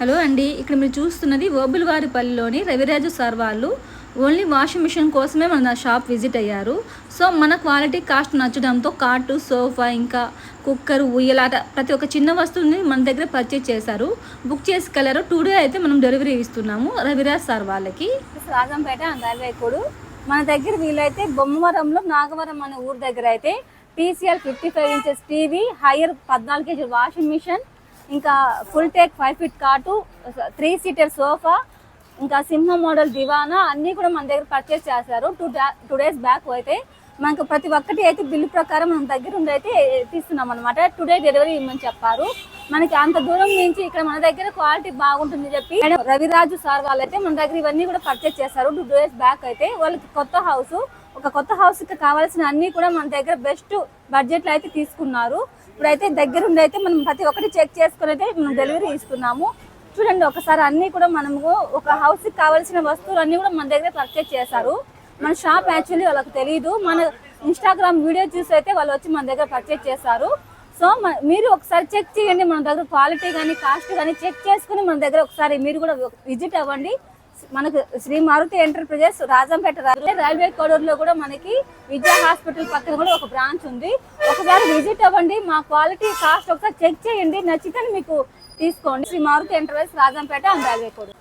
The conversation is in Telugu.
హలో అండి, ఇక్కడ మీరు చూస్తున్నది ఓబులవారిపల్లిలోని రవిరాజు సార్ వాళ్ళు ఓన్లీ వాషింగ్ మిషన్ కోసమే మన షాప్ విజిట్ అయ్యారు. సో మన క్వాలిటీ కాస్ట్ నచ్చడంతో కాటు, సోఫా, ఇంకా కుక్కర్, ఉయ్యలాట ప్రతి ఒక్క చిన్న వస్తువుని మన దగ్గర పర్చేజ్ చేశారు. బుక్ చేసుకెళ్లారు. 2 days అయితే మనం డెలివరీ ఇస్తున్నాము రవిరాజ్ సార్ వాళ్ళకి. రాజంపేట అందాలవేకుడు మన దగ్గర వీళ్ళైతే బొమ్మవరంలో నాగవరం అనే ఊరు దగ్గర అయితే TCL 55 inches TV, Haier 14 kg washing machine, ఇంకా ఫుల్ టేక్ 5 feet కాటు, 3 seater సోఫా, ఇంకా సింహం మోడల్ దివానా అన్నీ కూడా మన దగ్గర పర్చేస్ చేశారు. 2 days బ్యాక్ అయితే మనకు ప్రతి ఒక్కటి అయితే బిల్లు ప్రకారం మన దగ్గర ఉండి అయితే తీస్తున్నాం అనమాట. 2 day డెలివరీ ఇవ్వమని చెప్పారు. మనకి అంత దూరం నుంచి ఇక్కడ మన దగ్గర క్వాలిటీ బాగుంటుంది చెప్పి రవిరాజు సార్ వాళ్ళైతే మన దగ్గర ఇవన్నీ కూడా పర్చేస్ చేశారు. 2 days బ్యాక్ అయితే వాళ్ళకి కొత్త హౌస్ కి కావాల్సిన అన్ని కూడా మన దగ్గర బెస్ట్ బడ్జెట్ లో అయితే తీసుకున్నారు. ఇప్పుడైతే దగ్గర ఉండి అయితే మనం ప్రతి ఒక్కటి చెక్ చేసుకుని అయితే మనం డెలివరీ ఇస్తున్నాము. చూడండి ఒకసారి అన్ని కూడా మనము ఒక హౌస్ కి కావాల్సిన వస్తువులు అన్ని కూడా మన దగ్గర పర్చేస్ చేశారు. మన షాప్ యాక్చువల్లీ వాళ్ళకి తెలియదు, మన ఇన్స్టాగ్రామ్ వీడియో చూసి అయితే వాళ్ళు వచ్చి మన దగ్గర పర్చేస్ చేశారు. సో మీరు ఒకసారి చెక్ చేయండి, మన దగ్గర క్వాలిటీ కానీ కాస్ట్ కానీ చెక్ చేసుకుని మన దగ్గర ఒకసారి మీరు కూడా విజిట్ అవ్వండి. మనకు శ్రీ మారుతి ఎంటర్ప్రైజెస్ రాజంపేట రైల్వే కోడూరులో కూడా మనకి విద్యా హాస్పిటల్ పక్కన కూడా ఒక బ్రాంచ్ ఉంది. ఒకసారి విజిట్ అవ్వండి, మా క్వాలిటీ కాస్ట్ ఒకసారి చెక్ చేయండి, నచ్చితే మీకు తీసుకోండి. Shri Maruti enterprises Rajampet and railway Koduru.